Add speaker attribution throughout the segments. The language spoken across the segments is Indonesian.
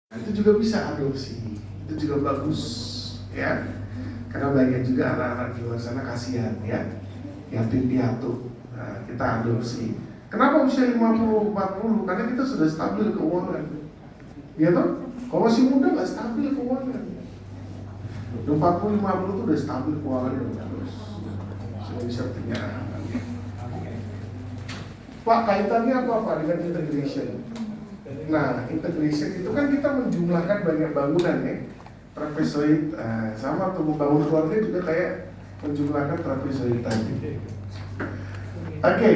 Speaker 1: Nah, itu juga bisa adopsi, itu juga bagus ya, karena banyak juga anak-anak di luar sana kasihan ya, yatim piatu. Nah, kita adopsi. Kenapa usia 50-40? Karena kita sudah stabil keuangan, ya toh? Kalau masih muda nggak stabil keuangan. 40-50 itu udah stabil keuangan, udah bagus, sudah bisa punya anak. Pak, kaitannya apa dengan integration? Nah, integration itu kan kita menjumlahkan banyak bangunan ya, trapezoid, sama tuh membangun keluarga juga kayak menjumlahkan trapezoid tadi. Oke.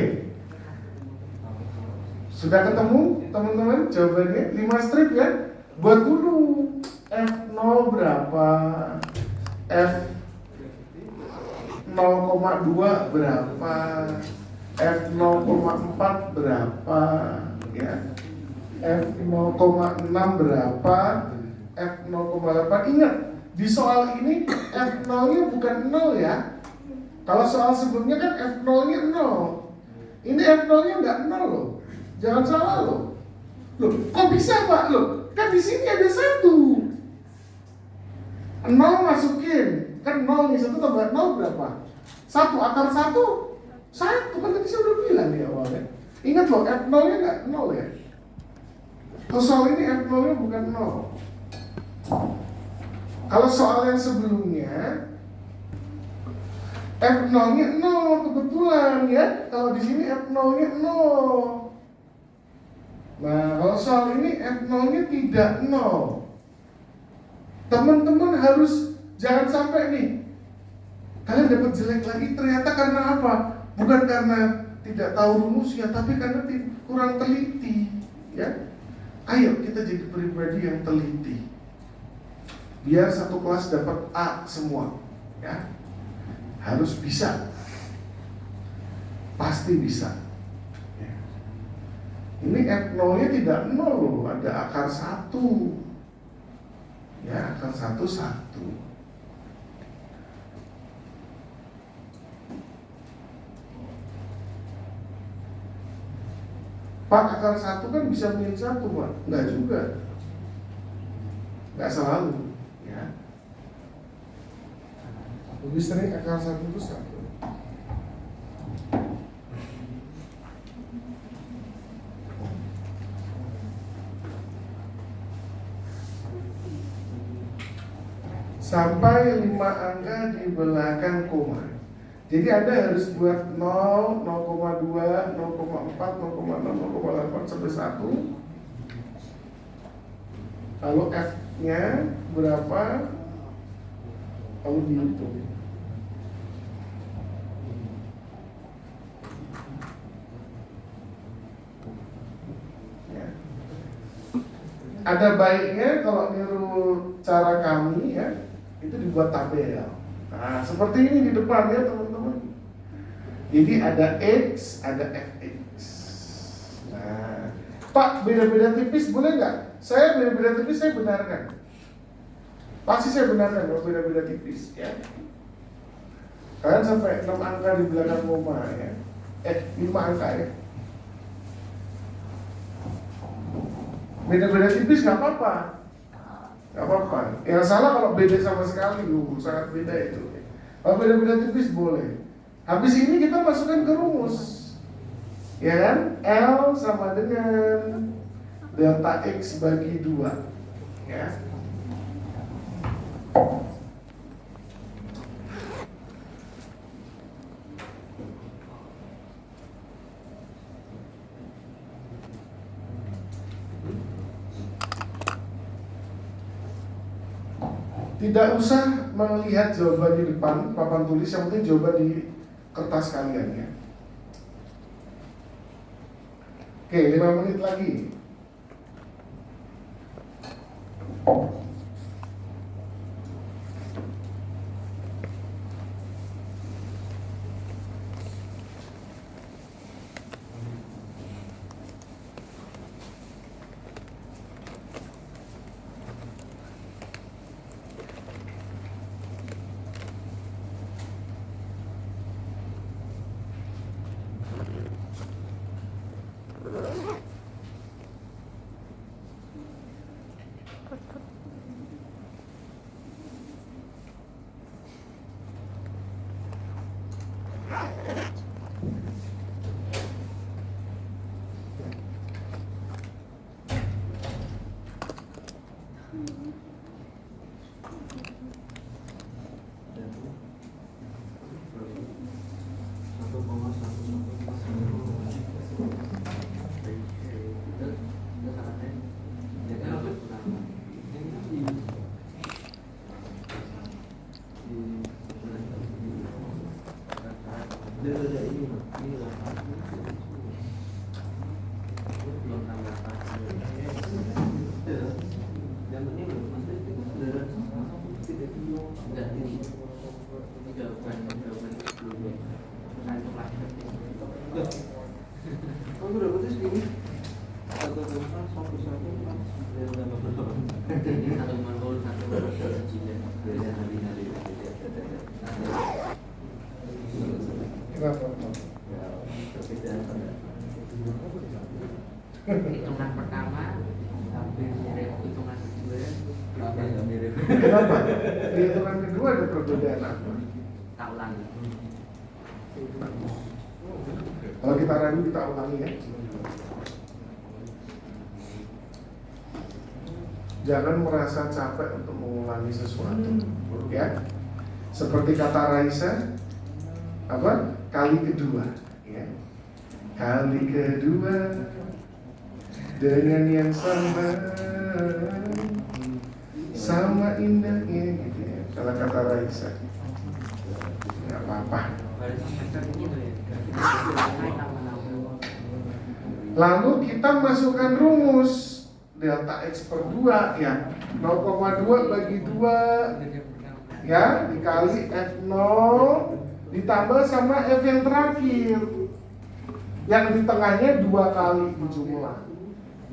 Speaker 1: Sudah ketemu teman-teman jawabannya? 5 strip ya. Buat dulu F0 berapa, F0,2 berapa, F0,4 berapa ya, F0,6 berapa, F0,8. Ingat, di soal ini F0-nya bukan 0 ya. Kalau soal sebelumnya kan F0-nya 0. Ini F0-nya nggak 0 loh. Jangan salah loh. Loh, kok bisa Pak? Loh, kan di sini ada 1. 0 masukin. Kan 0 nih, 1 tambah 0 berapa? 1, akar 1 1, kan tadi saya udah bilang di awalnya. Ingat loh, F0-nya nggak 0 ya. Kalau soal ini F0-nya bukan 0. Kalau soal yang sebelumnya F0-nya 0 kebetulan ya. Kalau di sini F0-nya 0. Nah, kalau soal ini F0-nya tidak 0. Teman-teman harus jangan sampai nih kalian dapat jelek lagi ternyata karena apa? Bukan karena tidak tahu rumusnya, tapi karena kurang teliti, ya. Ayo kita jadi pribadi yang teliti. Biar satu kelas dapat A semua, ya. Harus bisa. Pasti bisa. Ya. Ini F0-nya tidak 0 loh, ada akar 1. Ya, akar 1, 1. Pak, akar 1 kan bisa min 1, Pak? Enggak juga. Enggak selalu, ya. Lebih sering akar 1 itu 1. Sampai 5 angka di belakang koma. Jadi Anda harus buat 0, 0,2, 0,4, 0,6, 0,8 sampai 1. Lalu F-nya berapa? Lalu dihitung. Ya. Ada baiknya kalau niru cara kami ya, itu dibuat tabel. Nah, seperti ini di depan ya teman-teman. Jadi ada X, ada Fx. Nah, Pak, beda-beda tipis boleh nggak? Saya beda-beda tipis saya benarkan. Pasti saya benarkan kalau beda-beda tipis ya. Kalian sampai 6 angka di belakang koma ya. 5 angka ya. Beda-beda tipis nggak apa-apa. Gak apa-apa. Yang salah kalau beda sama sekali, sangat beda itu. Kalau beda-beda tipis boleh. Habis ini kita masukkan ke rumus, ya kan? L sama dengan delta X bagi 2, ya. Tidak usah melihat jawaban di depan papan tulis, yang penting jawaban di kertas kalian ya. Oke, 5 menit lagi.
Speaker 2: Hitungan pertama hampir mirip hitungan kedua.
Speaker 1: Kenapa? Di hitungan kedua ada perbedaan apa?
Speaker 2: Tak ulangi.
Speaker 1: Kalau kita ragu kita ulangi ya. Jangan merasa capek untuk mengulangi sesuatu, ya. Seperti kata Raisa, apa? Kali kedua, ya. Kali kedua dengan yang sama indahnya, gitu ya. Kalau kata Raisa, nggak apa-apa. Lalu kita masukkan rumus delta X per 2 ya, 0,2 bagi 2 ya, dikali F0 ditambah sama F yang terakhir yang di tengahnya 2 kali jumlah,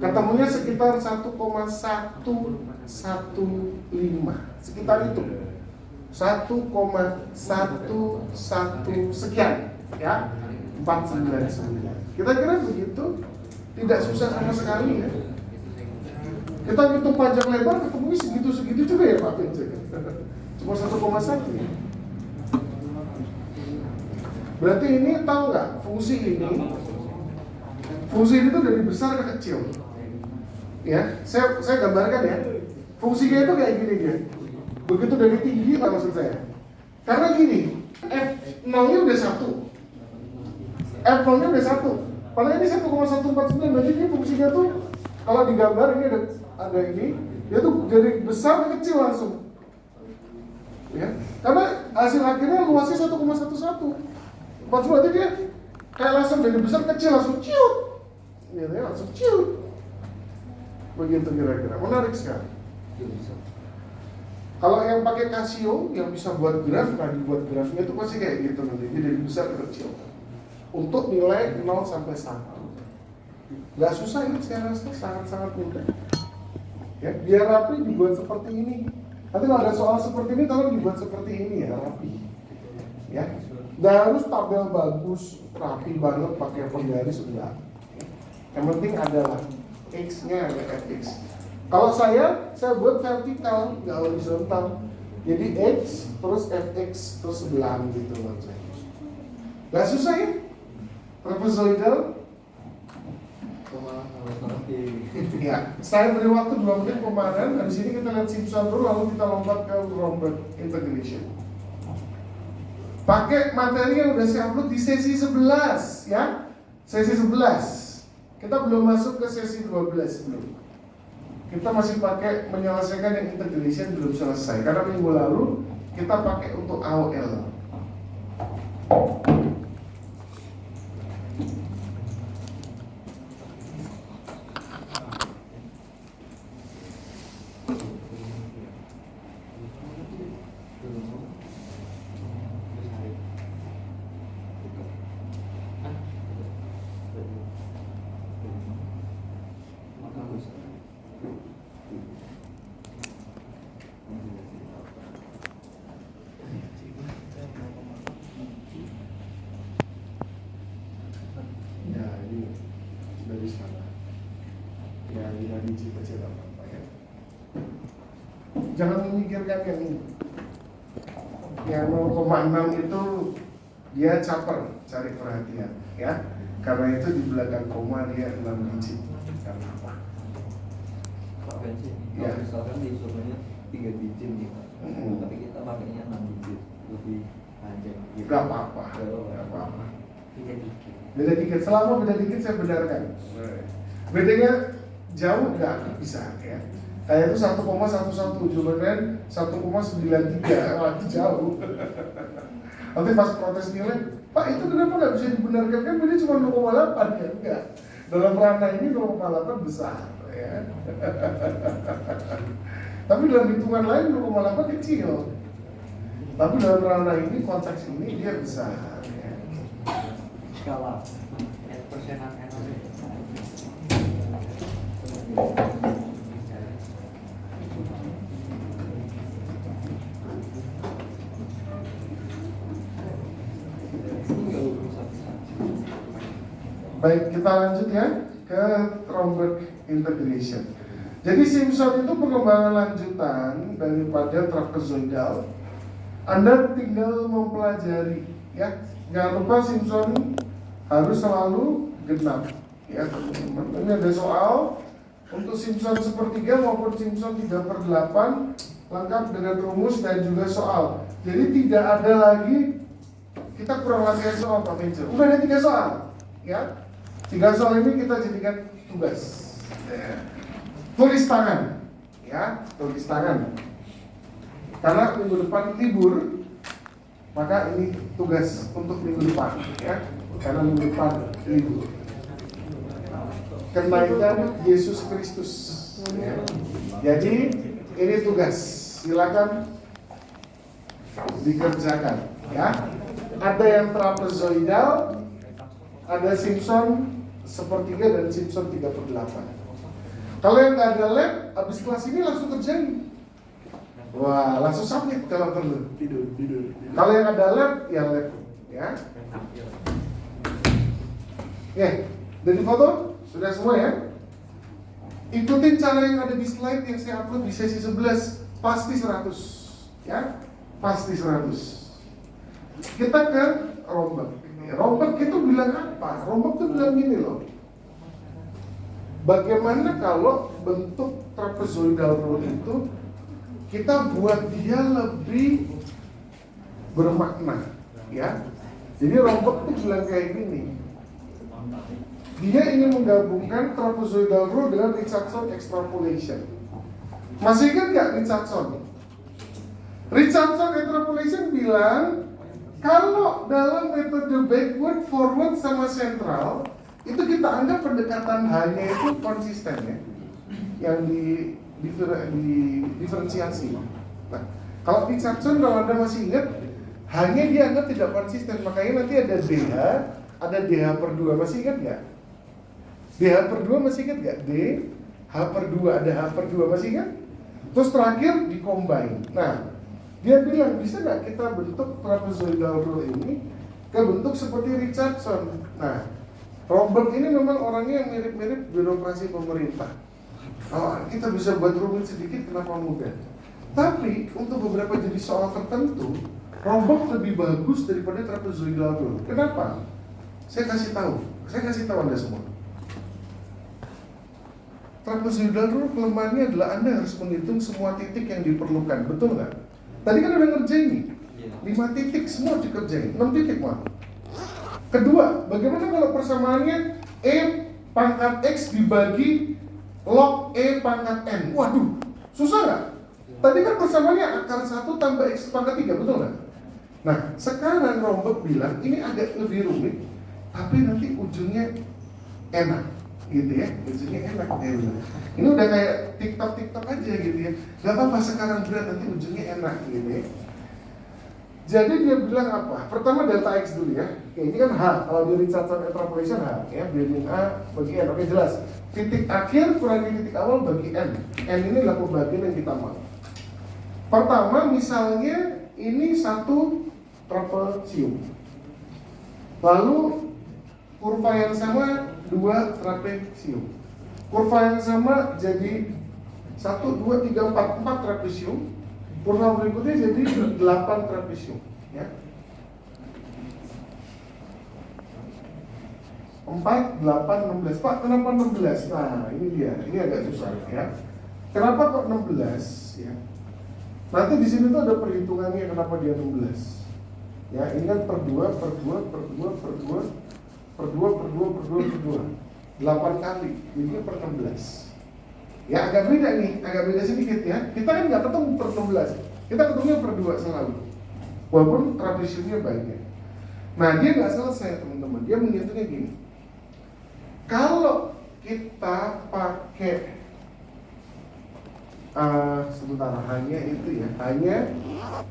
Speaker 1: ketemunya sekitar 1,115, sekitar itu 1,11 sekian ya, 499. Kira-kira begitu, tidak susah sama sekali ya. Kita hitung panjang lebar ketemunya segitu-segitu juga ya Pak Vincent. Cuma 1,1 ya. Berarti ini tahu nggak, fungsi ini tuh dari besar ke kecil. Ya, saya gambarkan ya. Fungsinya itu kayak gini dia. Begitu dari tinggi lah maksud saya. Karena gini, F0-nya udah 1. F0-nya udah 1. Padahal ini 1,149, berarti ini fungsinya tuh kalau digambar ini ada ini, dia tuh dari besar ke kecil langsung. Ya, karena hasil akhirnya luasnya 1,11. Berarti dia kayak langsung dari besar ke kecil langsung ciut. Gitu ya, langsung ciut. Begitu kira-kira, menarik sekali. Kalau yang pakai Casio yang bisa buat graf, nah dibuat grafnya itu pasti kayak gitu nanti, jadi dari besar ke kecil. Untuk nilai 0 sampai 1. Gak susah ya, saya rasa sangat-sangat mudah. Ya, biar rapi dibuat seperti ini. Nanti kalau ada soal seperti ini, tolong dibuat seperti ini ya, rapi. Ya, nggak harus tabel bagus, rapi banget pakai penggaris enggak. Yang penting adalah X-nya ada fx. Kalau saya buat vertikal, nggak horizontal. Jadi X terus fx terus sebelah gitu loh. Nggak susah ya? Trapezoidal. Ya, saya beri waktu 2 menit kemarin. Habis ini kita lihat Simpson dulu, lalu kita lompat ke Rhomboid integration. Pakai materi yang udah saya upload di sesi 11 ya. Sesi 11. Kita belum masuk ke sesi 12 belum. Kita masih pakai menyelesaikan yang integration, belum selesai. Karena minggu lalu kita pakai untuk AOL. jangan memikirkan yang ini. Yang 0,6 itu dia caper, cari perhatian, ya. Karena itu di belakang koma dia 6 digit. Karena apa?
Speaker 3: Pak Bensin,
Speaker 1: Ya.
Speaker 3: kalau misalkan diisurannya 3 digit nih Pak, tapi kita pakainya 6 digit, lebih panjang gitu.
Speaker 1: Gak apa-apa,
Speaker 3: Oh.
Speaker 1: gak apa-apa.
Speaker 2: Beda dikit.
Speaker 1: Beda dikit, selama beda dikit saya benarkan. Bedanya jauh nggak bisa ya. Kayak itu 1,11, coba kan 1,93, wah itu jauh. Nanti pas protes nilai, Pak itu kenapa nggak bisa dibenarkan, kan beda cuma 0,8 ya? Enggak. Dalam ranah ini 0,8 besar ya. Tapi dalam hitungan lain 0,8 kecil. Tapi dalam ranah ini, konteks ini dia besar ya.
Speaker 3: Skala.
Speaker 2: Persenan energi.
Speaker 1: Baik, kita lanjut ya ke Romberg integration. Jadi Simpson itu pengembangan lanjutan daripada trapezoidal. Anda tinggal mempelajari ya. Jangan lupa Simpson harus selalu genap ya teman-teman. Ini ada soal untuk Simpson sepertiga maupun Simpson 3/8 lengkap dengan rumus dan juga soal. Jadi tidak ada lagi kita kurang latihan soal Pak Major. Udah ada 3 soal ya. 3 soal ini kita jadikan tugas. Tulis tangan ya, tulis tangan. Karena minggu depan libur, maka ini tugas untuk minggu depan ya. Karena minggu depan libur. Kenaikan Yesus Kristus ya. Jadi ini tugas, silakan dikerjakan ya. Ada yang trapezoidal, ada Simpson sepertiga dan Simpson 3/8. Kalau yang nggak ada lab, habis kelas ini langsung kerjain. Wah, langsung submit kalau perlu. Tidur. Kalau yang ada lab, ya lab ya. Oke, dari foto sudah semua ya. Ikutin cara yang ada di slide yang saya upload di sesi 11, pasti 100 ya, pasti 100. Kita ke Romberg. Romberg itu bilang apa? Romberg itu bilang gini loh. Bagaimana kalau bentuk trapezoidal rule itu kita buat dia lebih bermakna, ya? Jadi Romberg itu bilang kayak gini. Dia ingin menggabungkan trapezoidal rule dengan Richardson extrapolation. Masih ingat nggak Richardson? Richardson extrapolation bilang kalau dalam metode backward, forward, sama central itu kita anggap pendekatan hanya itu konsisten ya, yang diferensiasi. Nah, kalau Richardson kalau Anda masih ingat, hanya dia anggap tidak konsisten, makanya nanti ada DH, ada DH/2, masih ingat nggak? DH/2 masih ingat nggak? DH/2, ada H/2 masih ingat? Terus terakhir di-combine. Nah, dia bilang bisa nggak kita bentuk trapezoidal rule ini ke bentuk seperti Richardson. Nah, Romberg ini memang orangnya yang mirip-mirip birokrasi pemerintah. Oh, kita bisa buat rumit sedikit, kenapa mudah? Tapi untuk beberapa jenis soal tertentu, Romberg lebih bagus daripada trapezoidal rule. Kenapa? Saya kasih tahu Anda semua. Trapezoidal rule kelemahannya adalah Anda harus menghitung semua titik yang diperlukan, betul nggak? Tadi kan udah ngerjain nih, 5 titik semua dikerjain, 6 titik mah. Kedua, bagaimana kalau persamaannya E pangkat X dibagi log E pangkat N? Waduh, susah nggak? Tadi kan persamaannya akar 1 tambah X pangkat 3, betul nggak? Nah, sekarang Romberg bilang ini agak lebih rumit, tapi nanti ujungnya enak, gitu ya, ujungnya enak. Ini udah kayak TikTok aja gitu ya. Gak apa-apa sekarang berat, nanti ujungnya enak gitu ya. Jadi dia bilang apa? Pertama delta X dulu ya. Oke, ini kan H. Kalau di Richardson extrapolation H ya, biarin A bagi N. Oke, jelas. Titik akhir kurangi titik awal bagi N. N ini adalah pembagian yang kita mau. Pertama misalnya ini 1 trapesium. Lalu kurva yang sama 2 trapesium. Kurva yang sama jadi 1, 2, 3, 4, 4 trapesium. Purna berikutnya jadi 8 trapesium, ya. 4, 8, 16. Pak, kenapa 16? Nah, ini dia. Ini agak susah, ya. Kenapa kok 16, ya? Nanti di sini tuh ada perhitungannya kenapa dia 16. Ya, ingat per 2, per 2, per 2, per 2, per 2, per 2, per 2, per 2. 8 kali, jadinya per 16. Ya, agak beda nih, agak beda sedikit ya. Kita kan nggak ketemu per 16, kita ketemunya per 2 selalu. Walaupun trapesiumnya banyak. Nah, dia nggak selesai teman-teman, dia menghitungnya gini. Kalau kita pakai sebentar, hanya itu ya, hanya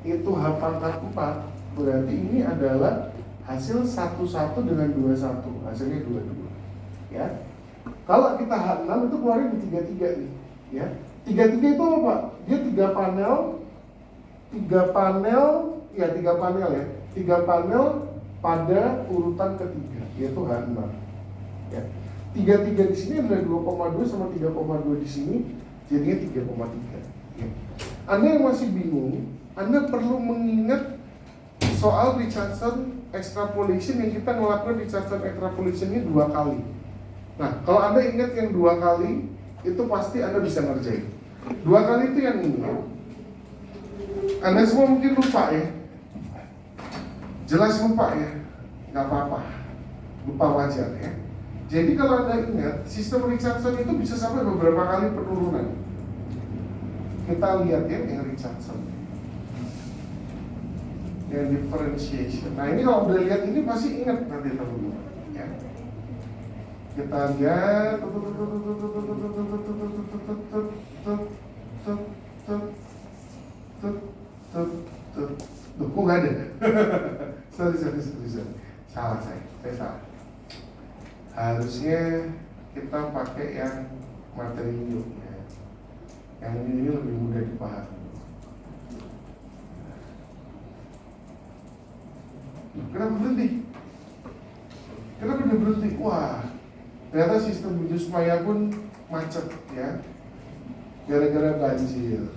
Speaker 1: itu H pangkat 4, berarti ini adalah hasil 11 dengan 21, hasilnya 22, ya. Kalau kita H6 itu keluarnya di 33 nih, ya. 33 itu apa Pak? Dia 3 panel ya, 3 panel pada urutan ketiga, yaitu H6, ya. 33 di sini adalah 2,2 sama 3,2 di sini, jadinya 3,3. Ya. Anda yang masih bingung, Anda perlu mengingat soal Richardson extrapolation yang kita ngelakuin Richardson extrapolation ini 2 kali. Nah, kalau Anda ingat yang 2 kali, itu pasti Anda bisa ngerjain. 2 kali itu yang ini. Anda semua mungkin lupa ya. Jelas lupa ya, nggak apa-apa. Lupa wajar ya. Jadi kalau Anda ingat, sistem Richardson itu bisa sampai beberapa kali penurunan. Kita lihat ya yang Richardson, yang differentiation. Nah ini kalau udah lihat ini pasti ingat nanti teman-teman. Ya. Kita lihat, kok nggak ada? sorry. Salah saya salah. Harusnya kita pakai yang materi ini ya. Yang ini lebih mudah dipahami. Kenapa berhenti? Kenapa dia berhenti? Wah, ternyata sistem Bujus Maya pun macet ya, gara-gara banjir.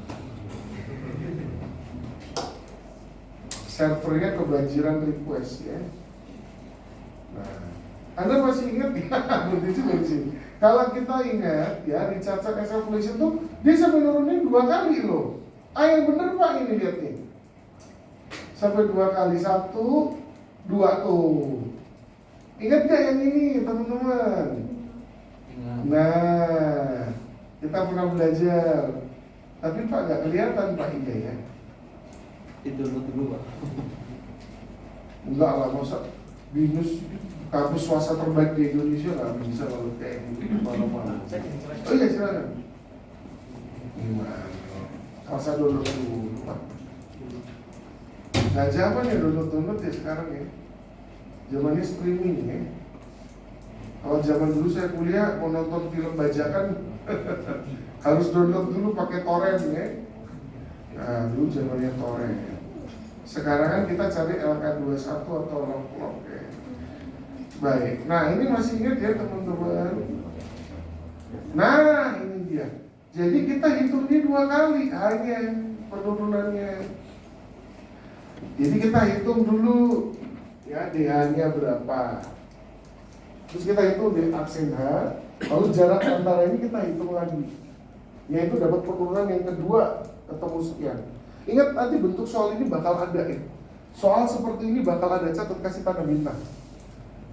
Speaker 1: Servernya kebanjiran request ya. Nah, Anda masih ingat ya? Berarti juga di sini. Kalau kita ingat ya, Richardson extrapolation tuh dia sampai nurunin 2 kali loh. Yang bener Pak ini lihat nih. Sampai 2 kali, 1, 2 tuh. Ingat gak yang ini teman-teman? Nah, kita pernah belajar. Tapi Pak gak kelihatan Pak Ida ya.
Speaker 3: Itu dulu Pak.
Speaker 1: Enggak lah, masa binus kampus swasta terbaik di Indonesia nggak bisa lalu kayak gitu mana-mana. Oh iya silakan. Gimana? Masa download dulu Pak. Nah zaman ya download ya sekarang ya. Zamannya streaming ya. Kalau zaman dulu saya kuliah mau nonton film bajakan harus download dulu pakai torrent ya. Nah dulu zamannya torrent. Sekarang kan kita cari LK21 atau log ya. Baik, nah ini masih ingat ya teman-teman. Nah ini dia. Jadi kita hitung ini 2 kali hanya penurunannya. Jadi kita hitung dulu ya DH-nya berapa. Terus kita hitung di aksen H. Lalu jarak antara ini kita hitung lagi. Yaitu dapat penurunan yang kedua ketemu sekian. Ingat nanti bentuk soal ini bakal ada ya. Soal seperti ini bakal ada, catat kasih tanda bintang.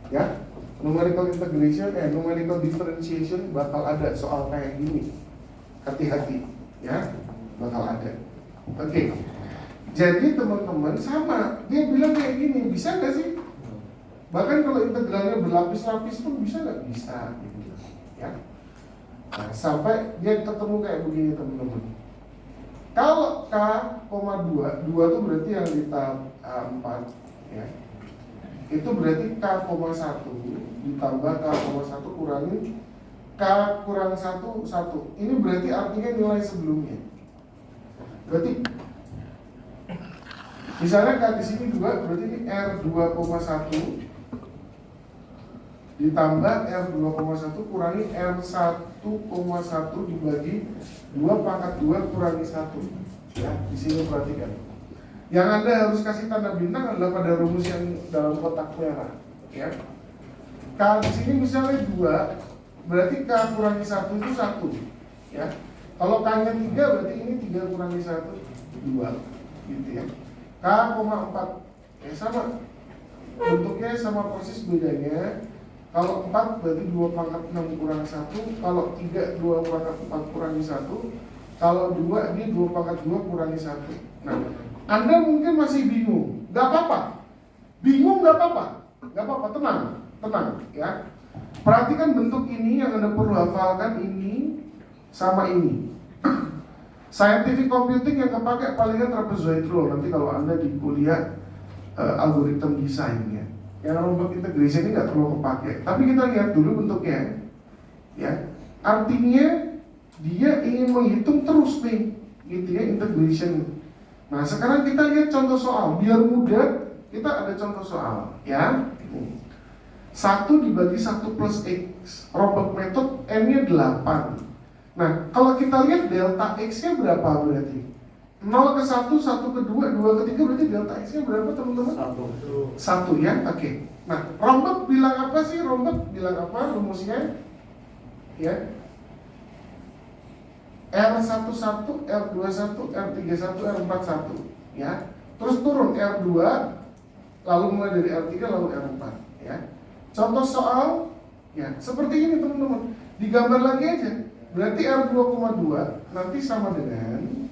Speaker 1: Ya, numerical integration, numerical differentiation bakal ada soal kayak gini. Hati-hati, ya, bakal ada. Oke. Jadi teman-teman sama, dia bilang kayak gini, bisa nggak sih? Bahkan kalau integralnya berlapis-lapis pun bisa nggak? Bisa, gitu. Ya. Nah, sampai dia ketemu kayak begini teman-teman. Kalau K,2, 2 itu berarti yang di tahap 4, ya. Itu berarti K,1 ditambah K,1 kurangi K kurang 1, 1. Ini berarti artinya nilai sebelumnya. Berarti misalnya K di sini 2, berarti ini R 2,1 ditambah R2,1 kurangi R1,1 dibagi 2 pangkat 2 kurangi 1. Ya, di sini perhatikan. Yang Anda harus kasih tanda bintang adalah pada rumus yang dalam kotak merah. Ya. Kalau di sini misalnya 2, berarti K kurangi 1 itu 1. Ya. Kalau K-nya 3, berarti ini 3 kurangi 1, 2. Gitu ya. K,4. Ya sama. Bentuknya sama persis, bedanya kalau 4 berarti 2 pangkat 6 kurang 1. Kalau 3, 2 pangkat 4 kurangi 1. Kalau 2, ini 2 pangkat 2 kurangi 1. Nah, Anda mungkin masih bingung. Gak apa-apa. Bingung gak apa-apa. Gak apa-apa, tenang. Tenang ya. Perhatikan bentuk ini yang Anda perlu hafalkan, ini sama ini. Scientific computing yang kepake palingan trapezoid rule. Nanti kalau Anda di kuliah algoritma desain ya, yang robot integration ini nggak perlu kepake. Tapi kita lihat dulu bentuknya, ya. Artinya dia ingin menghitung terus nih, gitu ya, integration. Nah sekarang kita lihat contoh soal, biar mudah. Kita ada contoh soal, ya. 1 dibagi 1 plus X, robot method N-nya 8. Nah kalau kita lihat delta X-nya berapa berarti? 0 ke 1, 1 ke 2, 2 ke 3, berarti delta X-nya berapa teman-teman? 1 ya, oke. Nah, Rombak bilang apa sih? Rombak bilang apa rumusnya? Ya, R11, R21, R31, R41 ya. Terus turun R2, lalu mulai dari R3, lalu R4 ya. Contoh soal, ya seperti ini teman-teman. Digambar lagi aja. Berarti R2,2 nanti sama dengan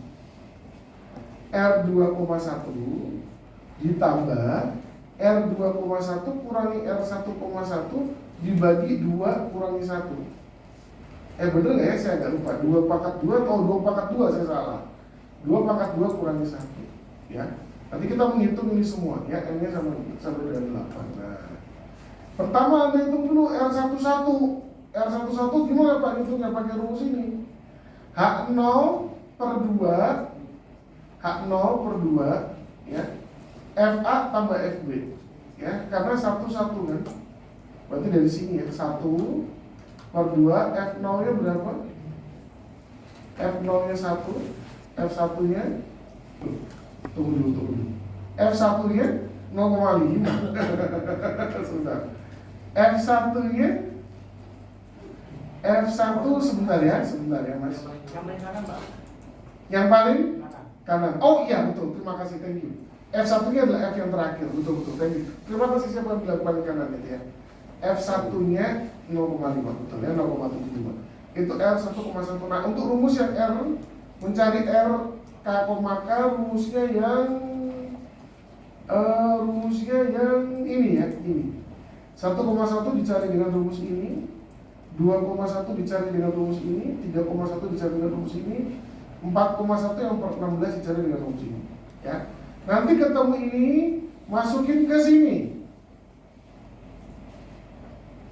Speaker 1: R2,1 ditambah R2,1 kurangi R1,1 dibagi 2 kurangi 1. Bener gak ya? Saya agak lupa. 2 pangkat 2 atau 2 pangkat 2, saya salah. 2 pangkat 2 kurangi 1 ya. Nanti kita menghitung ini semua ya. N-nya sama dengan 8. Nah, pertama Anda hitung dulu R11. R11 gimana Pak hitungnya? Pakai rumus ini. H0 per 2 H0 per 2 ya, FA tambah FB ya, karena 1 kan. Berarti dari sini ya, 1 per 2, F0 nya berapa? F0 nya 1, F1 nya tunggu dulu. F1 nya 0,5 sebentar. F1 nya F1 sebentar ya Mas.
Speaker 2: Yang paling kanan Pak.
Speaker 1: Yang paling
Speaker 2: Kanan.
Speaker 1: kanan. Oh iya betul, terima kasih, thank you. F1 nya adalah F yang terakhir, betul, thank you. Terima kasih siapa yang bilang paling kanan itu ya. F1 nya 0,5 betul ya, 0,75. Itu R 1,1. Nah untuk rumus yang R, mencari R K, K rumusnya yang ini ya, ini 1,1 dicari dengan rumus ini, 2,1 dicari dengan rumus ini, 3,1 dicari dengan rumus ini, 4,1 yang per 16 dicari dengan rumus ini ya. Nanti ketemu ini, masukin ke sini.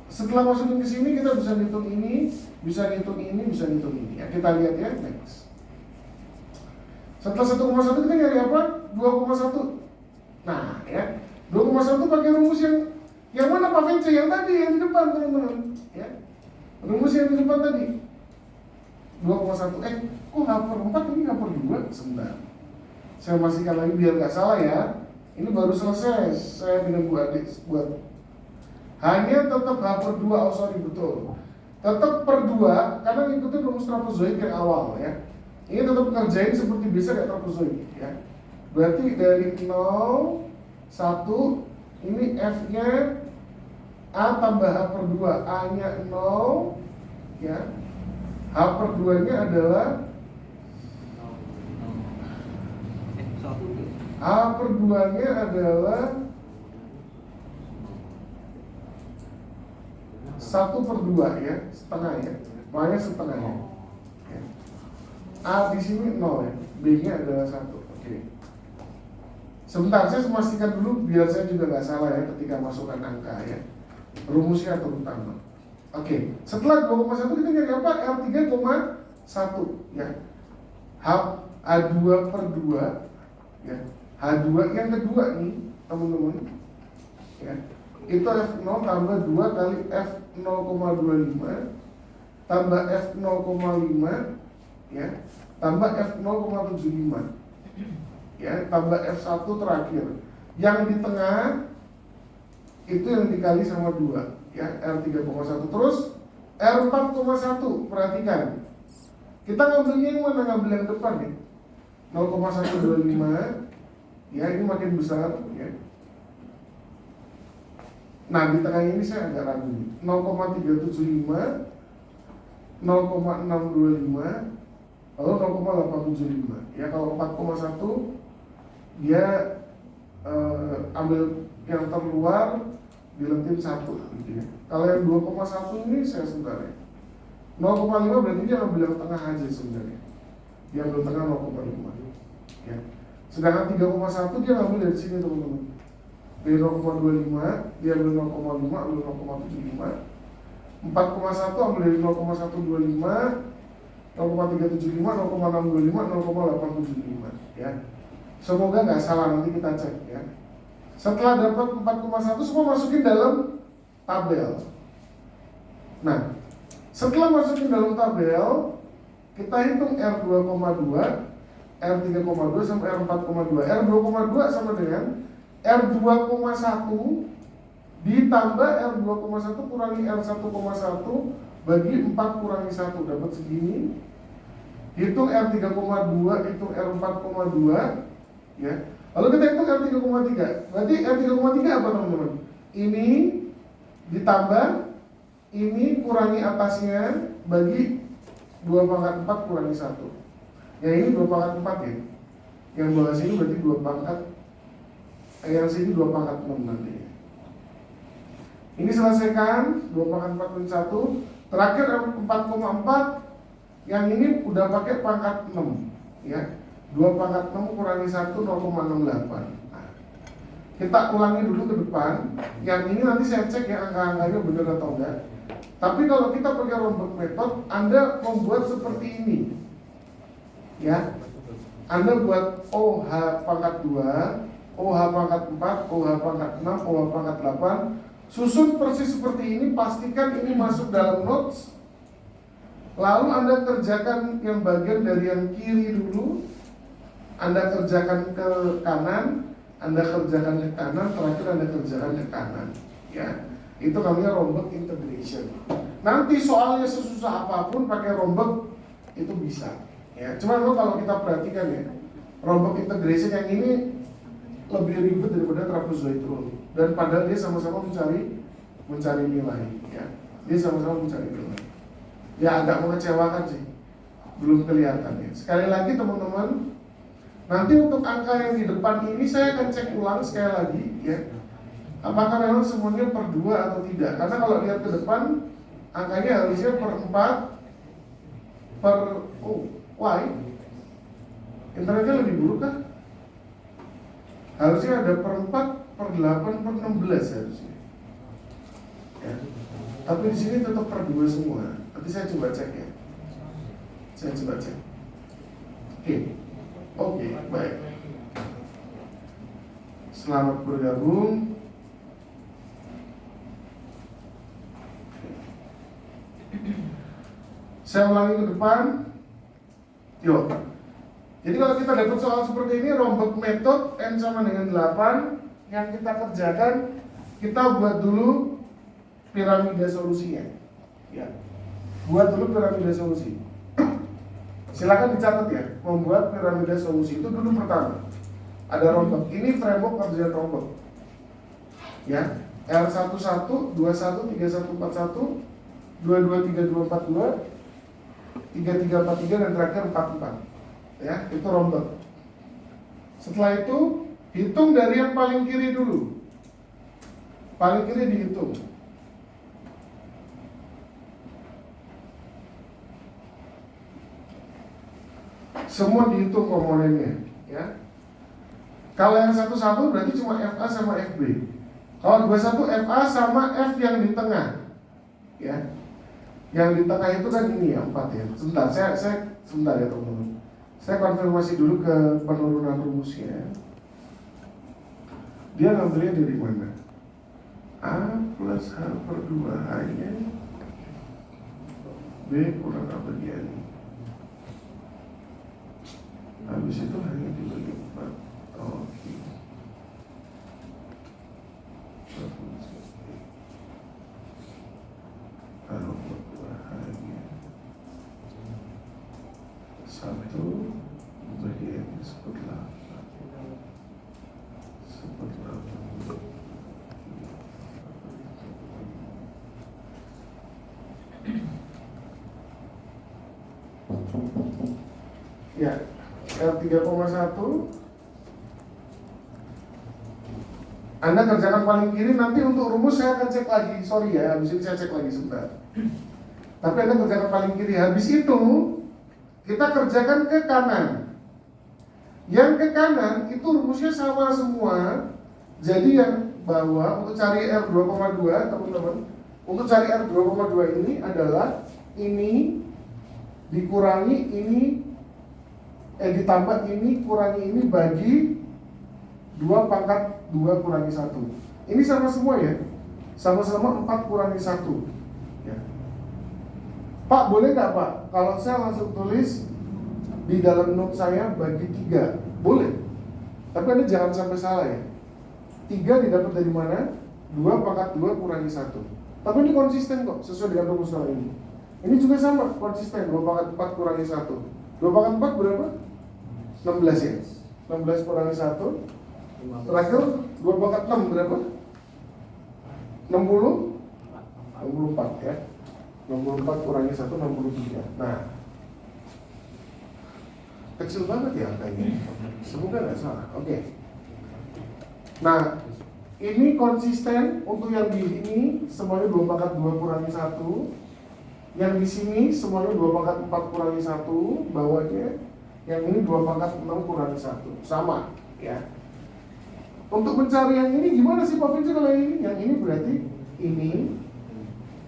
Speaker 1: Setelah masukin ke sini kita bisa ngitung ini, bisa ngitung ini, bisa ngitung ini ya. Kita lihat ya, next. Setelah 1,1 kita nyari apa? 2,1. Nah ya, 2,1 pakai rumus yang mana Pak Vence? Yang tadi, yang di depan teman-teman ya. Rumus yang di depan tadi 2,1. Kok H per 4 ini H per 2? Sebentar, saya masihkan lagi biar nggak salah ya. Ini baru selesai saya dengan Bu Adik buat. Hanya tetap H per 2, oh sorry betul. Tetap per 2 karena ngikutin rumus trapezoid yang awal ya. Ini tetap ngerjain seperti biasa kayak trapezoid ya. Berarti dari 0, 1, ini F-nya A tambah H per 2, A-nya 0 ya. H per 2 nya adalah H per 2 nya adalah 1 per 2 ya, setengah ya. Makanya setengah ya. A di sini 0 ya, B-nya adalah 1. Oke. Sebentar, saya memastikan dulu biar saya juga nggak salah ya ketika masukkan angka ya. Rumusnya terutama. Oke, setelah 2,1 kita nyari apa? R3,1 ya. H2 per 2 ya. H2 yang kedua nih teman-teman ya. itu F0 tambah 2 kali F0,25 tambah F0,5 ya, tambah F0,75 ya, tambah F1 terakhir. Yang di tengah itu yang dikali sama 2 ya, R3,1. Terus R4,1, perhatikan. Kita ngambilnya yang mana? Ngambil yang depan nih. 0,125 ya, ini makin besar ya. Nah, di tengah ini saya agak ragu nih. 0,375, 0,625, lalu 0,875 ya. Kalau 4,1 dia ambil yang terluar, dilentin 1 gitu ya. Kalau yang 2,1 ini saya sebenarnya 0,5 berarti dia ambil yang tengah aja sebenarnya. Dia ambil tengah 0,5 ya. Sedangkan 3,1 dia ngambil dari sini teman-teman. Dari 0,25 dia ambil 0,5, ambil 0,75. 4,1 ambil dari 0,125, 0,375, 0,625, 0,875 ya. Semoga nggak salah, nanti kita cek ya. Setelah dapat 4,1 semua masukin dalam tabel. Nah, setelah masukin dalam tabel, kita hitung R2,2, R3,2 sampai R4,2. R2,2 sama dengan R2,1 ditambah R2,1 kurangi R1,1 bagi 4 kurangi 1, dapat segini. Hitung R3,2, hitung R4,2 ya. Lalu kita hitung R3,3. Berarti R3,3 apa teman-teman? Ini ditambah ini kurangi atasnya bagi 2/4 kurangi 1. Ya, ini 2/4 ya. Yang bawah sini berarti 2/4, yang sini 2/6 nanti. Ini selesaikan 2/4 min 1. Terakhir 4,4. Yang ini udah pakai pangkat 6 ya. 2/6 kurangi 1 0,68. Nah, kita ulangi dulu ke depan. Yang ini nanti saya cek ya angka-angkanya benar atau enggak. Tapi kalau kita pakai Romberg method, Anda membuat seperti ini ya. Anda buat OH pangkat 2, OH pangkat 4, OH pangkat 6, OH pangkat 8. Susun persis seperti ini, pastikan ini masuk dalam notes. Lalu Anda kerjakan yang bagian dari yang kiri dulu, Anda kerjakan ke kanan, Anda kerjakan ke kanan, terakhir Anda kerjakan ke kanan ya. Itu namanya Romberg integration. Nanti soalnya sesusah apapun pakai Romberg itu bisa ya. Cuma kalau kita perhatikan ya, Romberg integration yang ini lebih ribet daripada trapezoid rule, dan padahal dia sama-sama mencari nilai ya. Dia sama-sama mencari nilai. Ya agak mengecewakan sih, belum kelihatan ya. Sekali lagi teman-teman, nanti untuk angka yang di depan ini saya akan cek ulang sekali lagi ya, apakah memang semuanya per 2 atau tidak. Karena kalau lihat ke depan, angkanya harusnya per 4 per Y. Internetnya lebih buruk kan? Harusnya ada per 4, per 8, per 16 harusnya ya. Tapi di sini tetap per 2 semua. Nanti saya coba cek ya. Saya coba cek. Oke, baik. Selamat bergabung. Saya ulangi ke depan. Yuk. Jadi kalau kita dapat soal seperti ini, Romberg method N sama dengan 8. Yang kita kerjakan, kita buat dulu piramida solusinya ya. Buat dulu piramida solusi. Silakan dicatat ya, membuat piramida solusi itu dulu pertama. Ada Romberg, ini framework kerjaan Romberg ya. R11, 21, 31, 41, 22, 32, 42, 33, 43, dan terakhir 44 ya, itu Romberg. Setelah itu hitung dari yang paling kiri dulu. Paling kiri dihitung. Semua dihitung komponennya ya. Kalau yang 11 berarti cuma FA sama FB. Kalau 21 FA sama F yang di tengah ya. Yang di tengah itu kan ini ya, 4 ya. Sebentar, saya sebentar ya teman-teman. Saya konfirmasi dulu ke penurunan rumusnya. Dia ngambilnya dari mana? A plus H per 2H-nya B kurang A bagian. Habis itu hanya dibagi 4. Oke. Kalau per 2H-nya 1 bagian seperempat 8. Ya, L3,1 Anda kerjakan paling kiri, nanti untuk rumus saya akan cek lagi. Sorry ya, habis ini saya cek lagi sebentar. Tapi Anda kerjakan paling kiri. Habis itu kita kerjakan ke kanan. Yang ke kanan itu rumusnya sama semua. Jadi yang bawah untuk cari R2,2 teman-teman, untuk cari R2,2 ini adalah ini dikurangi ini ditambah ini kurangi ini bagi 2 pangkat 2 kurangi 1. Ini sama semua ya. Sama-sama 4 kurangi 1 ya. Pak, boleh nggak Pak? Kalau saya langsung tulis di dalam note saya bagi 3, boleh. Tapi Anda jangan sampai salah ya. 3 didapat dari mana? 2 pangkat 2 kurangi 1. Tapi ini konsisten kok, sesuai dengan rumus kali ini. Ini juga sama, konsisten, 2 pangkat 4 kurangi 1. 2 pangkat 4 berapa? 16 ya? 16 kurangi 1. Terakhir 2 pangkat 6 berapa? 60? 64 ya. 64 kurangi 1, 63. Nah, kecil banget ya angkanya. Semoga nggak salah. Oke. Nah, ini konsisten untuk yang di ini semuanya 2 pangkat 2 kurangi 1. Yang di sini semuanya 2 pangkat 4 kurangi 1 bawahnya. Yang ini 2 pangkat 6 kurangi 1. Sama ya. Untuk mencari yang ini gimana sih Pak Vinci kalau ini? Yang ini berarti ini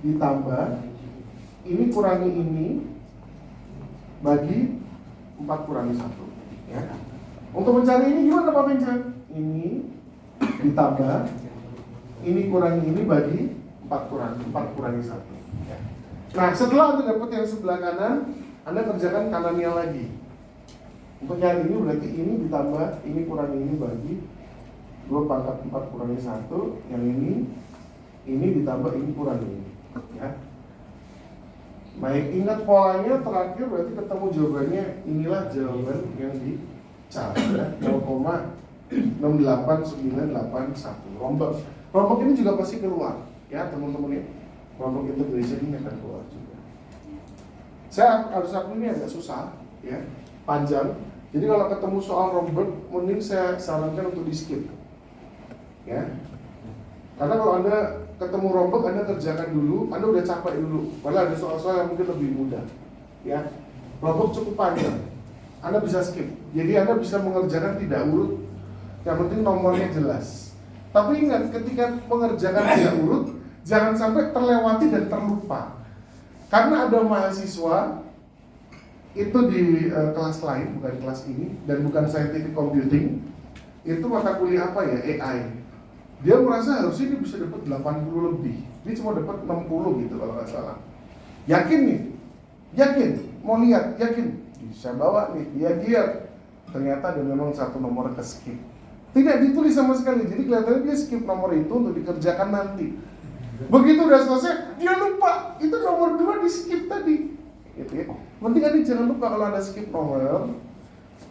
Speaker 1: ditambah ini kurangi ini bagi 4 kurangi 1 ya. Untuk mencari ini gimana Pak Vinci? Ini ditambah ini kurangi ini bagi 4 kurangi 1 ya. Nah, setelah Anda dapat yang sebelah kanan, Anda kerjakan kanannya lagi. Untuk yang ini berarti ini ditambah ini kurangi ini bagi 2 pangkat 4 kurangi 1. Yang ini ditambah ini kurangi ini ya. Baik, ingat polanya terakhir berarti ketemu jawabannya. Inilah jawaban yang dicari ya, 0,689881. Rombok ini juga pasti keluar ya teman-teman ya. Rombok integration ini akan keluar juga. Saya harus akui ini agak susah ya, panjang. Jadi kalau ketemu soal rombok, mending saya sarankan untuk di skip ya. Karena kalau Anda ketemu rombok, Anda kerjakan dulu, Anda udah capek dulu. Padahal ada soal-soal yang mungkin lebih mudah ya. Rombok cukup panjang, Anda bisa skip. Jadi Anda bisa mengerjakan tidak urut. Yang penting nomornya jelas. Tapi ingat, ketika mengerjakan tidak urut, jangan sampai terlewati dan terlupa. Karena ada mahasiswa itu di kelas lain, bukan kelas ini, dan bukan scientific computing. Itu mata kuliah apa ya? AI. Dia merasa harusnya dia bisa dapat 80 lebih. Dia cuma dapat 60 gitu kalau nggak salah. Yakin nih? Yakin? Mau lihat? Yakin? Bisa bawa nih, dia giat. Ternyata ada memang satu nomor ke skip. Tidak ditulis sama sekali, jadi kelihatannya dia skip nomor itu untuk dikerjakan nanti. Begitu udah selesai, dia lupa. Itu nomor 2 di skip tadi gitu ya. Penting Anda jangan lupa kalau Anda skip nomor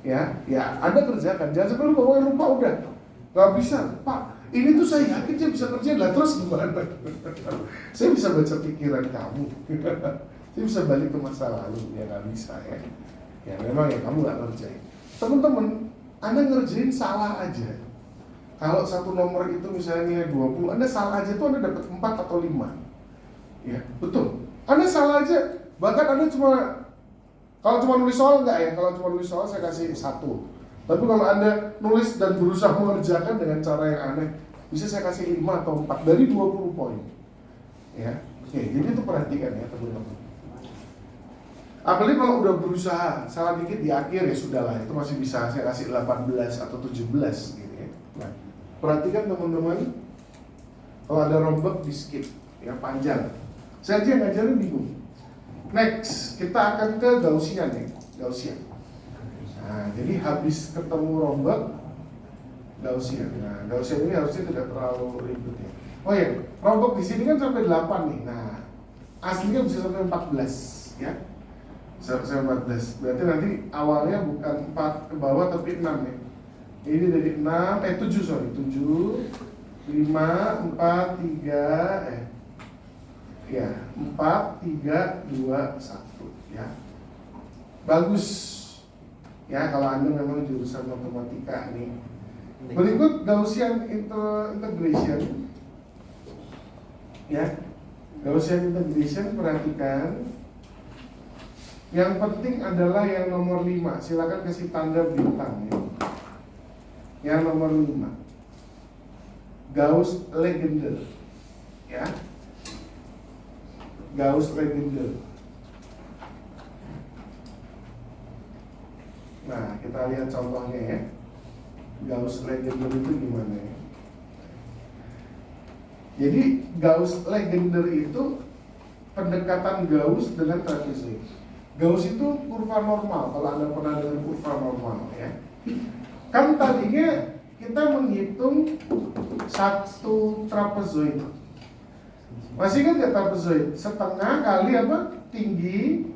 Speaker 1: ya Anda kerjakan. Jangan sampai lupa, oh lupa udah nggak bisa Pak, ini tuh saya yakin saya bisa kerjain lah, terus gimana? Saya bisa baca pikiran kamu. Saya bisa balik ke masa lalu, ya nggak bisa ya. Ya memang ya kamu nggak ngerjain. Teman-teman, Anda ngerjain salah aja. Kalau satu nomor itu misalnya 20, Anda salah aja tuh Anda dapat 4 atau 5. Ya, betul. Anda salah aja, bahkan Anda kalau cuma nulis soal enggak ya, kalau cuma nulis soal saya kasih 1. Tapi kalau Anda nulis dan berusaha mengerjakan dengan cara yang aneh, bisa saya kasih 5 atau 4 dari 20 poin. Ya, oke, jadi itu perhatikan ya teman-teman. Apalagi kalau udah berusaha, salah dikit di akhir ya sudahlah, itu masih bisa saya kasih 18 atau 17 gitu ya. Nah, perhatikan teman-teman, Kalau ada rombak di skip, ya panjang. Saya aja yang ngajarin bingung. Next, kita akan ke Gaussian ya, Gaussian. Nah, jadi habis ketemu rombak, Gaussian. Nah, Gaussian ini harusnya tidak terlalu ribet ya. Oh ya, rombak di sini kan sampai 8 nih. Nah, aslinya bisa sampai 14 ya. Sampai 14. Berarti nanti awalnya bukan 4 ke bawah tapi 6 ya. Ini dari 7 sorry, 7 5 4 3 ya 4 3 2 1 ya. Bagus ya kalau Anda memang jurusan matematika nih. Berikut Gaussian integration ya. Gaussian integration, perhatikan. Yang penting adalah yang nomor 5. Silakan kasih tanda bintang ya. Yang nomor 5, Gauss-Legendre ya. Gauss-Legendre. Nah, kita lihat contohnya ya. Gauss-Legendre itu gimana ya? Jadi Gauss-Legendre itu pendekatan Gauss dengan trapezoid. Gauss itu kurva normal, kalau Anda pernah dengar kurva normal ya. Kan tadinya kita menghitung satu trapezoid. Masih kan nggak trapezoid? Setengah kali apa? Tinggi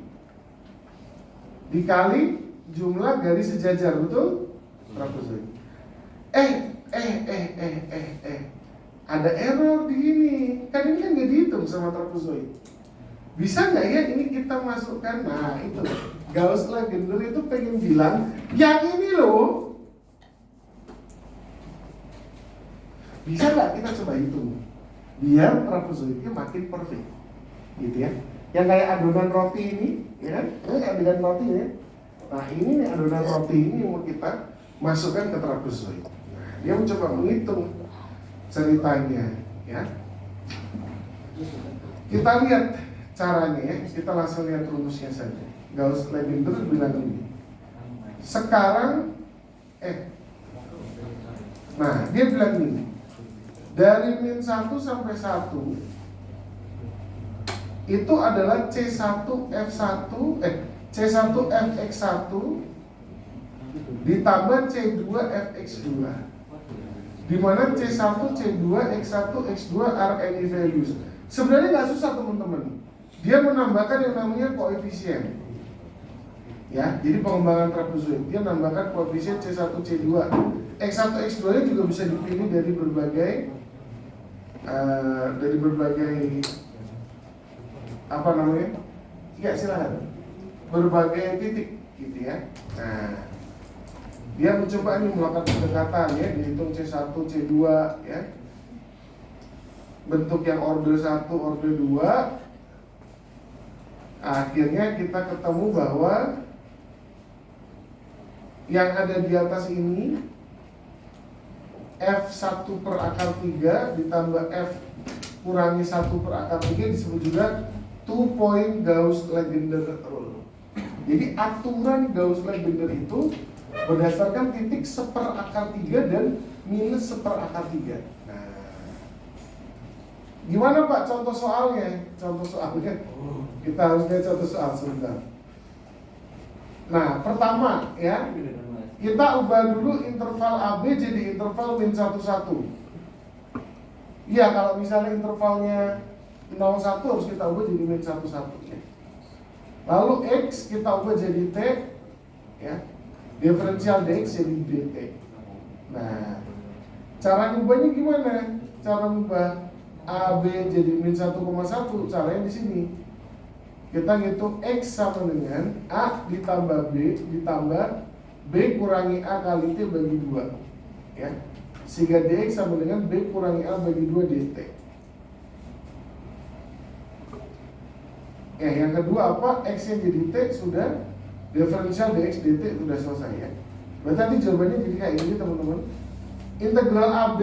Speaker 1: dikali jumlah garis sejajar, betul? Trapezoid. Ada error di ini. Kan ini kan nggak dihitung sama trapezoid. Bisa nggak ya ini kita masukkan? Nah itu Gauss-Legendre itu pengen bilang yang ini loh. Bisa nggak kita coba hitung biar trapezoidnya makin perfect, gitu ya? Yang kayak adonan roti ini, ya kan? Ini adonan roti ya. Nah ini nih adonan roti ini mau kita masukkan ke trapezoid. Nah, dia mencoba menghitung ceritanya, ya. Kita lihat caranya ya. Kita langsung lihat rumusnya saja. Gauss-Legendre bilang ini. Sekarang, nah dia bilang ini. Dari min 1 sampai 1 itu adalah C1F1 C1Fx1 ditambah C2Fx2, di mana C1, C2, X1, X2 are any values. Sebenarnya nggak susah teman-teman. Dia menambahkan yang namanya koefisien. Ya, jadi pengembangan trapezoid dia menambahkan koefisien C1, C2. X1, X2 nya juga bisa dipilih dari berbagai apa namanya? Ya silakan. Berbagai titik gitu ya. Nah, dia mencoba ini melakukan pendekatan ya, dihitung C1, C2 ya. Bentuk yang order 1, order 2. Akhirnya kita ketemu bahwa yang ada di atas ini F1 per akar 3 ditambah F kurangi 1 per akar 3 disebut juga 2 point Gauss-Legendre rule. Jadi aturan Gauss-Legendre itu berdasarkan titik seper akar 3 dan minus seper akar 3. Nah, gimana Pak contoh soalnya? Contoh soalnya kita harus lihat contoh soal sebentar. Nah, pertama ya, kita ubah dulu interval AB jadi interval min 1, 1. Iya, kalau misalnya intervalnya 0, 1 harus kita ubah jadi min 1, 1 ya. Lalu X kita ubah jadi T ya. Diferensial DX jadi DT. Nah, cara ngubahnya gimana? Cara ngubah AB jadi min 1,1 caranya di sini. Kita ngitung X sama dengan A ditambah B ditambah B kurangi A kali T bagi 2 ya. Sehingga DX sama dengan B kurangi A bagi 2 DT. Ya, yang kedua apa? X nya jadi T sudah, diferensial DX DT sudah selesai ya. Berarti nanti jawabannya jadi kayak ini teman-teman. Integral AB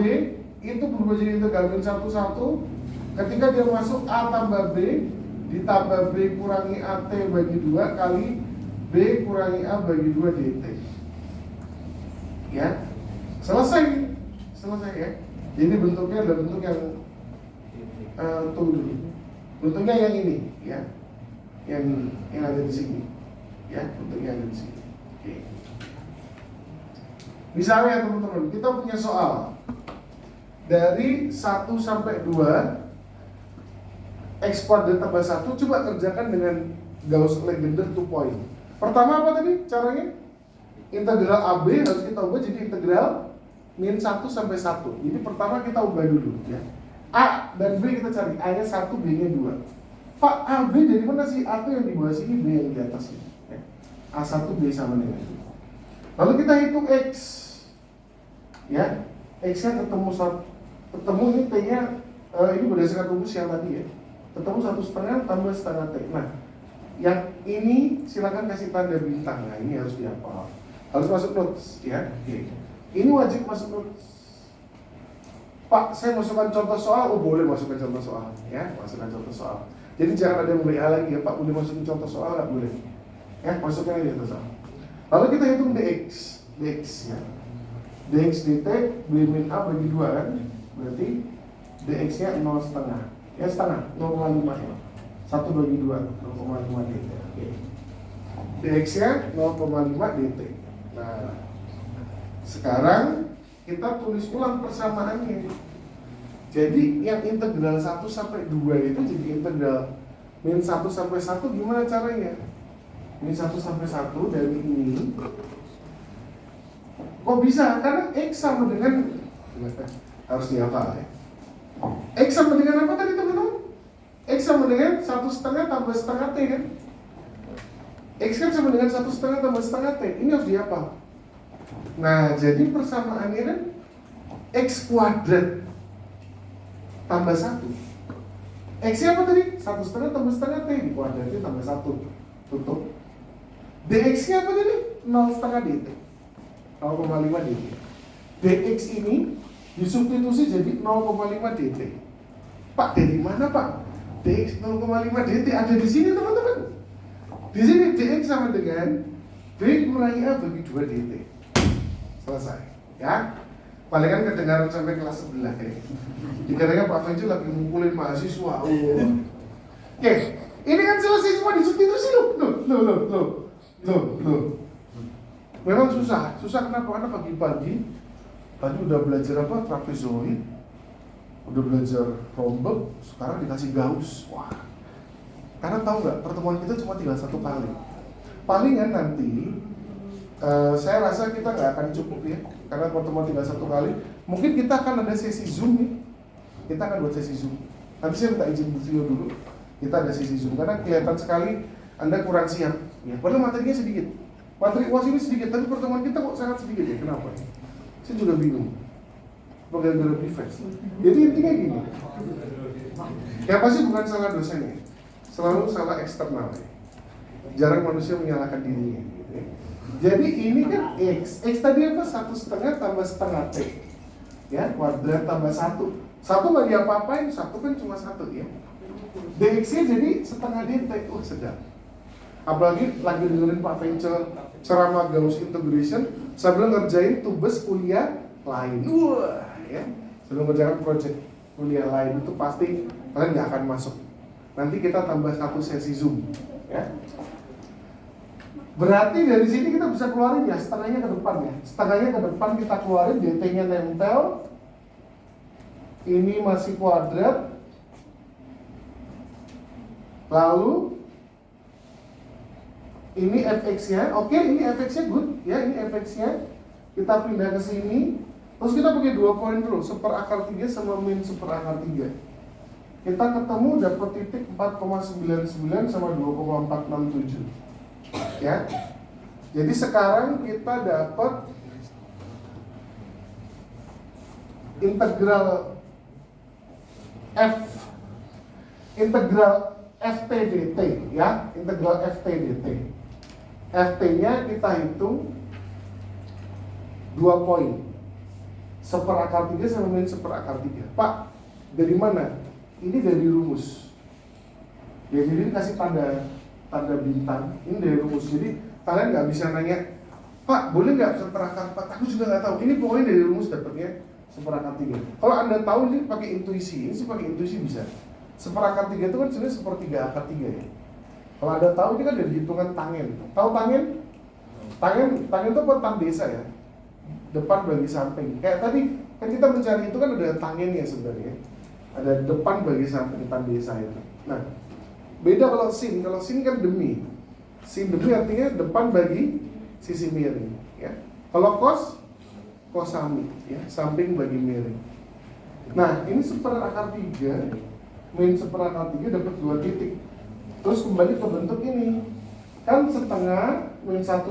Speaker 1: itu berubah jadi integral min 1, 1 ketika dia masuk A tambah B ditambah B kurangi AT bagi 2 kali B kurangi A bagi 2 DT. Ya, selesai ya. Jadi bentuknya adalah bentuk yang tunggu dulu. Bentuknya yang ini, ya, yang ada di sini, ya, bentuknya ada di sini. Oke. Misalnya teman-teman, kita punya soal dari 1 sampai 2 X kuadrat tambah 1, coba kerjakan dengan Gauss-Legendre 2 point. Pertama apa tadi caranya? Integral AB harus kita ubah jadi integral min 1 sampai 1. Jadi pertama kita ubah dulu, ya. A dan B kita cari, A nya 1, B nya 2. Pak, A, B dari mana sih? A itu yang di bawah sini, B yang di atas ini, ya. A1, B sama dengan 2. Lalu kita hitung X, ya. X nya ketemu ini T nya, ini berdasarkan rumus yang tadi, ya. Ketemu 1,5 tambah setengah T. Nah, yang ini silakan kasih tanda bintang. Nah, ini harus dihafal. Harus masuk notes, ya. Oke. Ini wajib masuk notes. Pak, saya masukkan contoh soal. Oh, boleh masukkan contoh soal, ya. Masukkan contoh soal. Jadi jangan ada yang WA lagi, ya. Pak, boleh masukin contoh soal nggak? Boleh. Ya, masukkan aja contoh soal. Lalu kita hitung dx, ya. Dx dt b min a bagi 2 kan? Berarti dx nya 0,5. Ya, setengah, 0,5 ya. 1 bagi 2, 0,5 dt. Oke. Dx nya 0,5 dt. Nah, sekarang kita tulis ulang persamaannya. Jadi yang integral 1 sampai 2 itu jadi integral min 1 sampai 1 gimana caranya? Min 1 sampai 1 dari ini. Kok bisa? Karena X sama dengan, harus dihafal, ya. X sama dengan apa tadi teman-teman? X sama dengan 1,5 tambah setengah T kan? X kan sama dengan 1,5 tambah setengah T. Ini harus dihafal. Nah, jadi persamaannya kan X kuadrat tambah 1. X nya apa tadi? 1,5 tambah setengah T. Kuadratnya tambah 1. Tutup. Dx nya apa tadi? 0,5 dt. 0,5 dt. Dx ini disubstitusi jadi 0,5 dt. Pak, dari mana Pak? Dx 0,5 dt ada di sini teman-teman. Di sini dx sama dengan b kurangi a bagi 2 dt. Selesai, ya. Paling kan kedengaran sampai kelas 11 ya. Dikatakan Pak Fenjo lagi ngumpulin mahasiswa. Oke, ini kan selesai semua disubstitusi loh. Memang susah kenapa? Karena pagi-pagi tadi udah belajar apa? Trapezoid, udah belajar rhombus, sekarang dikasih Gauss. Wah, karena tahu nggak, pertemuan kita cuma tinggal 1 kali. Palingan nanti saya rasa kita nggak akan cukup ya, karena pertemuan tinggal 1 kali. Mungkin kita akan ada sesi Zoom nih. Kita akan buat sesi Zoom. Nanti saya minta izin Bu Vio dulu. Kita ada sesi Zoom karena kelihatan sekali Anda kurang siap. Ya, padahal materinya sedikit. Materi UAS ini sedikit, tapi pertemuan kita kok sangat sedikit ya. Kenapa? Saya juga bingung. Gara-gara prefix. Jadi intinya gini. Ya pasti bukan salah dosennya. Selalu salah eksternal. Jarang manusia menyalahkan dirinya. Jadi ini kan X tadi apa? 1,5 tambah setengah T, ya, kuadrat tambah 1 nggak diapa-apain, 1 kan cuma 1 ya. Dx nya jadi setengah dt, sedap. Apalagi lagi dengerin Pak Fenjo ceramah Gauss integration sambil ngerjain tugas kuliah lain. Wah, ya, sambil ngerjakan project kuliah lain itu pasti kalian nggak akan masuk. Nanti kita tambah 1 sesi Zoom, ya. Berarti dari sini kita bisa keluarin ya, setengahnya ke depan ya. Setengahnya ke depan kita keluarin, dt-nya nempel. Ini masih kuadrat. Lalu ini fx-nya, oke, ini fx-nya good ya, ini fx-nya. Kita pindah ke sini. Terus kita pakai 2 poin dulu, 1/3 sama min 1/3. Kita ketemu dapat titik 4,99 sama 2,467. Ya, jadi sekarang kita dapat integral ft dt ya, integral ft dt. Ft-nya kita hitung 2 poin, 1/3 sama min 1/3. Pak, dari mana? Ini dari rumus. Ya, jadi kasih tanda bintang, ini dari rumus. Jadi kalian nggak bisa nanya, Pak boleh nggak 1/4? Aku juga nggak tahu. Ini pokoknya dari rumus dapatnya 1/3. Kalau Anda tahu ini pakai intuisi, ini sih pakai intuisi bisa. Seperakar 3 itu kan sebenarnya sepertiga akar 3 ya. Kalau ada tahu ini kan dari hitungan tangen. Tahu tangen? Tangen itu buat tang desa ya. Depan bagi samping. Kayak tadi kan kita mencari itu kan ada tangennya sebenarnya. Ada depan bagi samping tan desa itu. Nah, beda kalau sin. Kalau sin kan demi. Sin demi artinya depan bagi sisi miring. Ya. Kalau kosami, ya, samping bagi miring. Nah, ini seperakar 3, min seperakar 3 dapat 2 titik. Terus kembali ke bentuk ini. Kan setengah min 1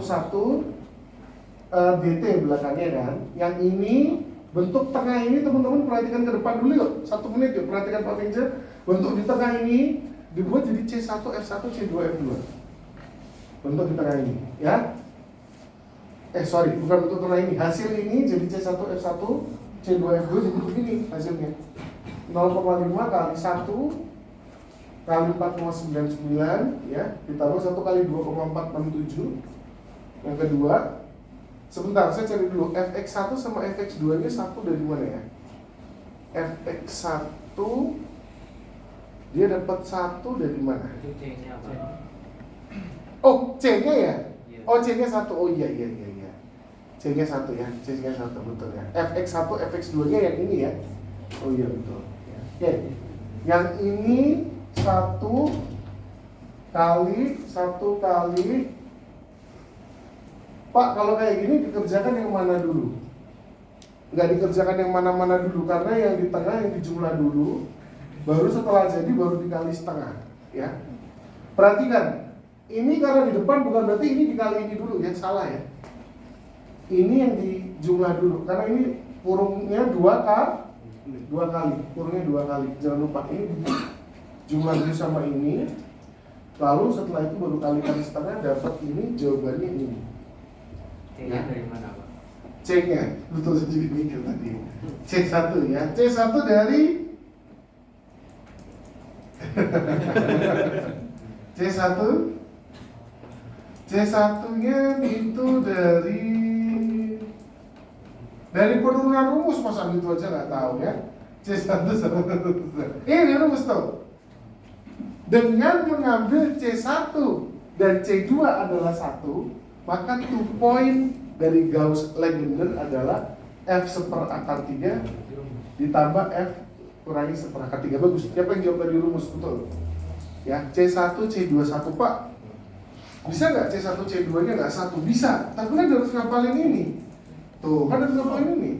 Speaker 1: dt belakangnya kan. Yang ini bentuk tengah ini teman-teman perhatikan ke depan dulu yuk. 1 menit yuk, perhatikan Pak Vincent. Bentuk di tengah ini dibuat jadi C1 F1 C2 F2. Bentuk di tengah ini, ya. Bukan bentuk tengah ini. Hasil ini jadi C1 F1 C2 F2 jadi begini hasilnya. 0,5 kali 1 kali 4,99 ya, ditambah 1 kali 2,467. Yang kedua, sebentar saya cari dulu fx1 sama fx2 nya satu dari mana ya? Fx1 dia dapat 1 dari mana?
Speaker 2: Itu C-nya apa?
Speaker 1: Oh, C-nya ya?
Speaker 2: Iya.
Speaker 1: Oh, C-nya 1. Oh iya. C-nya 1 ya. C-nya 1 betul ya. Fx1, fx2 nya yang ini ya. Oh iya betul. Ya. Oke. Yang ini 1 kali Pak, kalau kayak gini dikerjakan yang mana dulu? Nggak dikerjakan yang mana-mana dulu, karena yang di tengah yang dijumlah dulu, baru setelah jadi baru dikali setengah, ya. Perhatikan, ini karena di depan bukan berarti ini dikali ini dulu, ya, salah ya. Ini yang dijumlah dulu, karena ini kurungnya 2 kali, kurungnya 2 kali. Jangan lupa ini jumlah dulu sama ini, lalu setelah itu baru kali setengah, dapat ini, jawabannya ini.
Speaker 2: C-nya dari mana, Pak?
Speaker 1: C-nya, betul saya jadi mikir tadi. C1 ya, C1 dari C1 C1-nya itu dari penurunan rumus, masa gitu aja nggak tahu ya. C1 sama ini rumus tuh. Dengan mengambil C1 dan C2 adalah 1, maka 2 point dari Gauss-Legendre adalah F seperakar 3 ditambah F kurangi seperakar 3. Bagus, siapa yang jawab dari rumus? Betul ya, C1, C2, 1. Pak, bisa nggak C1, C2 nya nggak 1? Bisa, tapi kan harus ngapalin ini. Tuh, kan harus ngapalin ini.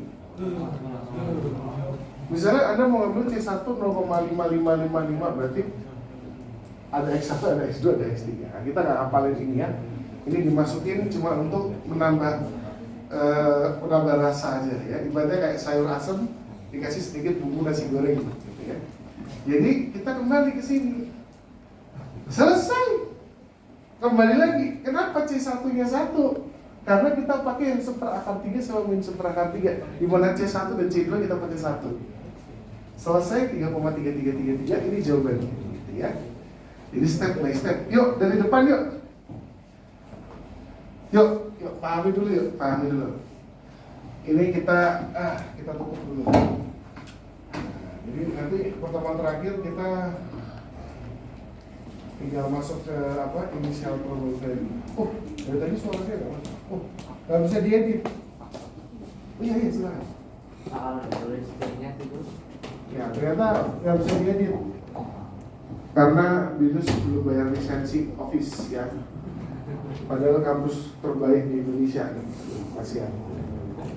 Speaker 1: Misalnya Anda mau ngambil C1 0,5555, berarti ada X1, ada X2, ada X3. Nah, kita nggak ngapalin ini ya. Ini dimasukin cuma untuk menambah rasa aja ya. Ibaratnya kayak sayur asem dikasih sedikit bumbu nasi goreng gitu ya. Jadi kita kembali ke sini. Selesai. Kembali lagi. Kenapa C1-nya 1? Karena kita pakai yang seperakar 3 sama min seperakar 3. Di mana C1 dan C2 kita pakai 1. Selesai 3,3333, ini jawabannya gitu ya. Jadi step by step. Yuk dari depan yuk. Yuk, pahami dulu. Ini kita tutup dulu. Jadi nanti pertemuan terakhir kita tinggal masuk ke inisial problem tadi. Oh, dari tadi suaranya nggak masuk. Oh, nggak bisa diedit. Oh iya silakan.
Speaker 2: Soal tulis C-nya itu.
Speaker 1: Ya ternyata nggak bisa diedit karena BINUS belum bayar lisensi Office ya. Padahal kampus terbaik di Indonesia, kasihan.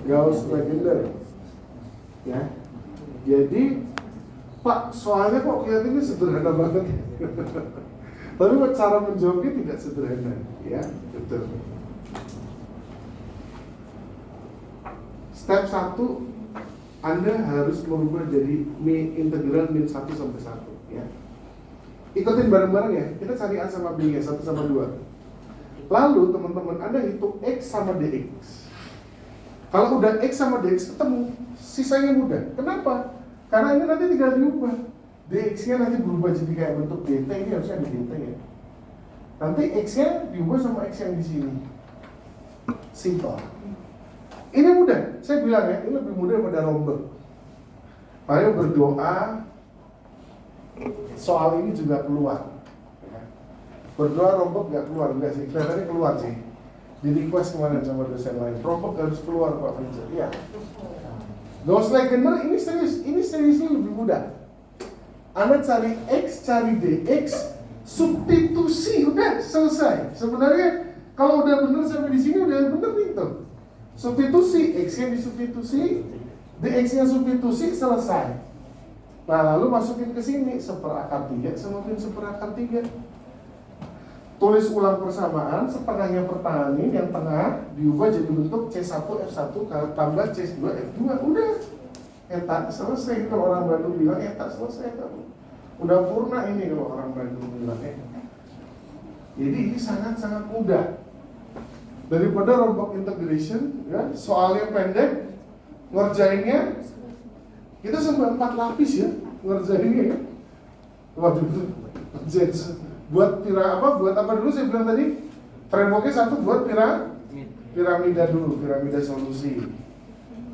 Speaker 1: Gauss-Legendre, ya. Jadi, Pak, soalnya kok kelihatannya sederhana banget. Tapi cara menjawabnya tidak sederhana, ya, betul. Step 1, Anda harus merubah jadi integral min 1 sampai 1, ya. Ikutin bareng-bareng ya. Kita cari A sama B nya 1 sama 2. Lalu teman-teman Anda hitung X sama DX. Kalau udah X sama DX ketemu, sisanya mudah. Kenapa? Karena ini nanti tinggal diubah. DX-nya nanti berubah jadi kayak bentuk dt, ini harusnya ada dt ya. Nanti X-nya diubah sama X yang di sini. Simple. Ini mudah, saya bilang ya, ini lebih mudah daripada rombak. Mari berdoa soal ini juga keluar. Berdoa rombok nggak keluar, enggak sih, kelihatannya keluar sih. Di request kemarin sama dosen lain, rombok harus keluar Pak Vincent. Iya. Gauss Legender ini serius lebih mudah. Anda cari X, cari DX, substitusi, udah selesai. Sebenarnya kalau udah bener sampai di sini udah bener nih tuh. Substitusi, X-nya disubstitusi, DX-nya substitusi, selesai. Nah lalu masukin ke sini seperakar 3 sama min seperakar 3. Tulis ulang persamaan, setengahnya pertahanin, yang tengah diubah jadi bentuk C1 F1 tambah C2 F2, udah. Eta selesai, kalau orang Bandung bilang eta selesai, udah purna ini kalau orang Bandung bilang Jadi ini sangat-sangat mudah. Daripada rombok integration, ya, soalnya pendek, ngerjainnya kita sampai 4 lapis ya, ngerjainnya ya. Waduh, buat buat apa dulu saya bilang tadi? Frameworknya satu buat piramida dulu, piramida solusi.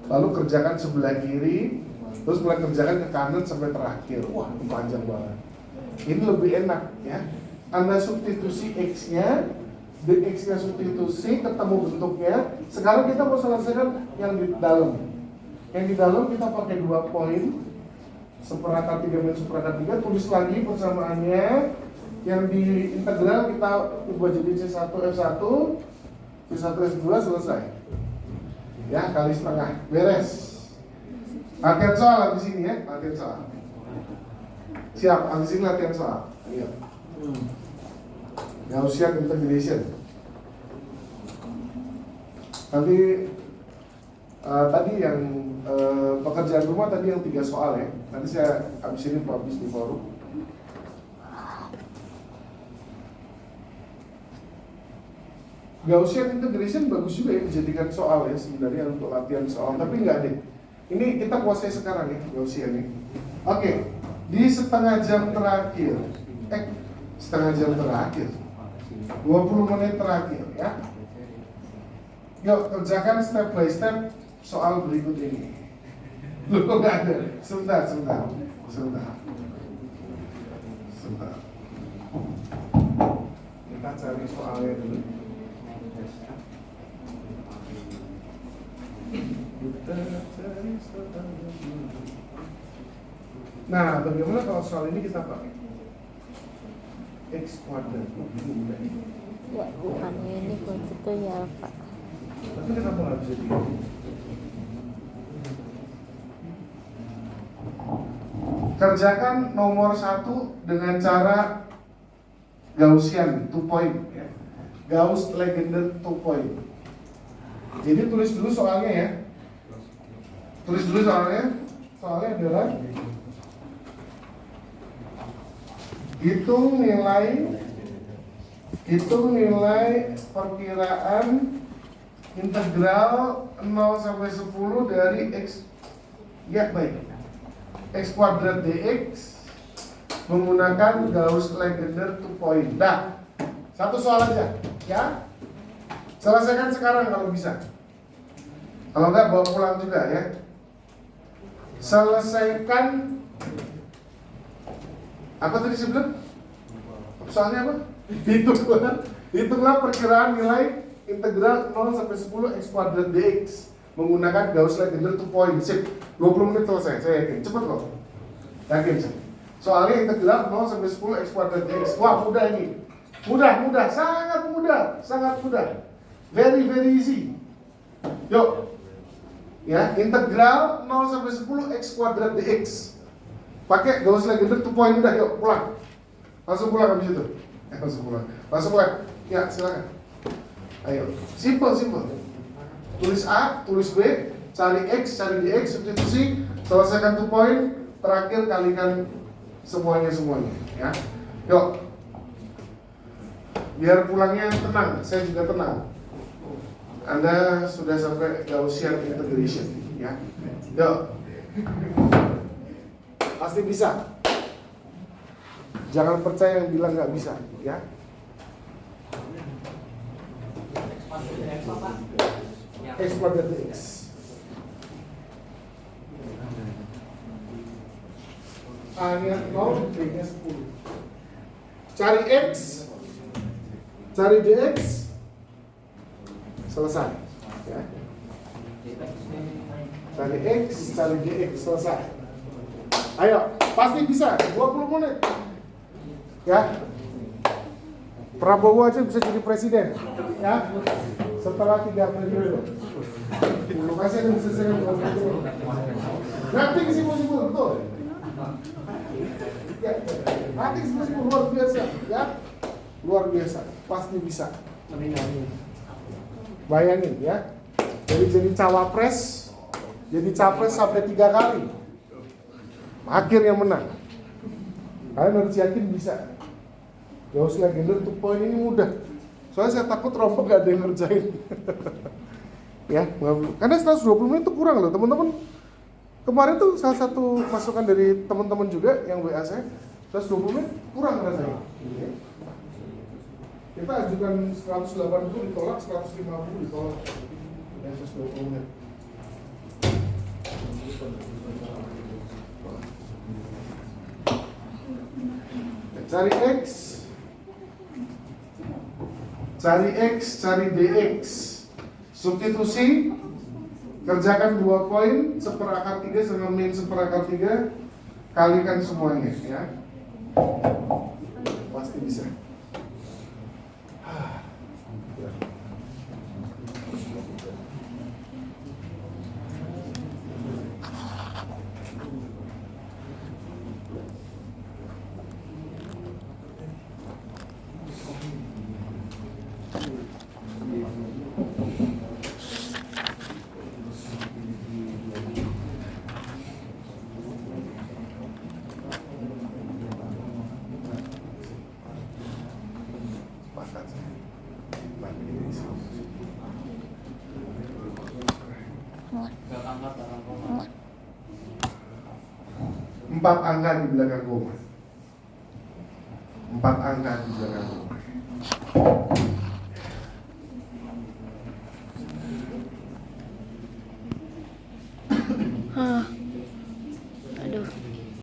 Speaker 1: Lalu kerjakan sebelah kiri, terus mulai kerjakan ke kanan sampai terakhir. Wah, ini panjang banget. Ini lebih enak ya. Anda substitusi X-nya, DX-nya substitusi, ketemu bentuknya. Sekarang kita mau selesaikan yang di dalam. Yang di dalam kita pakai 2 poin, seperakar 3 min seperakar 3, tulis lagi persamaannya. Yang di integral kita ubah jadi C1 F1, C1 F2, selesai. Ya, kali setengah, beres. Latihan soal di sini ya, latihan soal. Siap, habis ini latihan soal. Iya. Gaussian integration. Nanti tadi yang pekerjaan rumah tadi yang 3 soal ya. Nanti saya habis ini publish di forum. Gaussian integration bagus juga ya dijadikan soal ya sebenarnya untuk latihan soal, tapi enggak deh. Ini kita kuasai sekarang ya Gaussian ini. Oke, di setengah jam terakhir, setengah jam terakhir, 20 menit terakhir ya. Yuk kerjakan step by step soal berikut ini. Lu kok nggak ada? Sebentar. Kita cari soalnya dulu. Nah, bagaimana kalau soal ini kita pakai X kuadrat?
Speaker 4: Ya, bukannya ini begitu ya, Pak.
Speaker 1: Tapi kenapa nggak bisa di? Kerjakan nomor 1 dengan cara Gaussian 2 point ya. Gauss Legender 2 point. Jadi tulis dulu soalnya ya. Soalnya adalah hitung nilai perkiraan integral 0 sampai 10 dari X ya baik X kuadrat dx menggunakan Gauss Legender 2 point. Nah, satu soal aja ya. Selesaikan sekarang kalau bisa. Kalau enggak bawa pulang juga ya. Selesaikan. Apa tadi saya bilang? Soalnya apa? Hitunglah perkiraan nilai integral 0 sampai 10 X kuadrat dx menggunakan Gauss Legender 2 point. Sip. 20 menit selesai, saya yakin. Cepet loh. Yakin sih. Soalnya integral 0 sampai 10 X kuadrat dx. Wah, mudah ini. Mudah, sangat mudah. Very easy. Yuk. Ya, integral 0 sampai 10 X kuadrat dx. Pakai Gauss Legender 2 point, udah yuk pulang. Langsung pulang habis itu. Langsung pulang. Ya, silakan. Ayo. Simple. Tulis A, tulis B, cari X, cari DX, substitusi, selesaikan 2 point, terakhir kalikan semuanya ya. Yuk. Biar pulangnya tenang, saya juga tenang. Anda sudah sampai Gaussian integration ya. Yuk. Pasti bisa. Jangan percaya yang bilang nggak bisa ya. X kuadrat dx. A-nya 0, B-nya 10. Cari X, cari DX, selesai. Ya. Cari X, cari DX, selesai. Ayo, pasti bisa, 20 menit. Ya. Prabowo aja bisa jadi presiden. Ya. Setelah 3 periode. Lokasi yang bisa saya nanti simpul-simpul, betul. Ya, nanti simpul luar biasa, ya. Luar biasa, pasti bisa. Bayangin ya. Jadi cawapres, jadi capres sampai 3 kali. Akhirnya menang. Kalian harus yakin bisa. Gak usah gender untuk poin ini mudah. Soalnya saya takut rombong gak ada yang ngerjain. Ya, karena 120 menit itu kurang loh teman-teman. Kemarin tuh salah satu masukan dari teman-teman juga yang WA saya, 120 menit kurang rasanya. Kita ajukan 180 ditolak, 150 ditolak. Ya, 120 menit. Cari X, cari X, cari DX. Substitusi, kerjakan 2 poin, seperakar 3 sama min seperakar 3, kalikan semuanya ya. Pasti bisa.
Speaker 2: Gak angkat barang koma.
Speaker 1: 4 angka di belakang koma. 4 angka di belakang koma.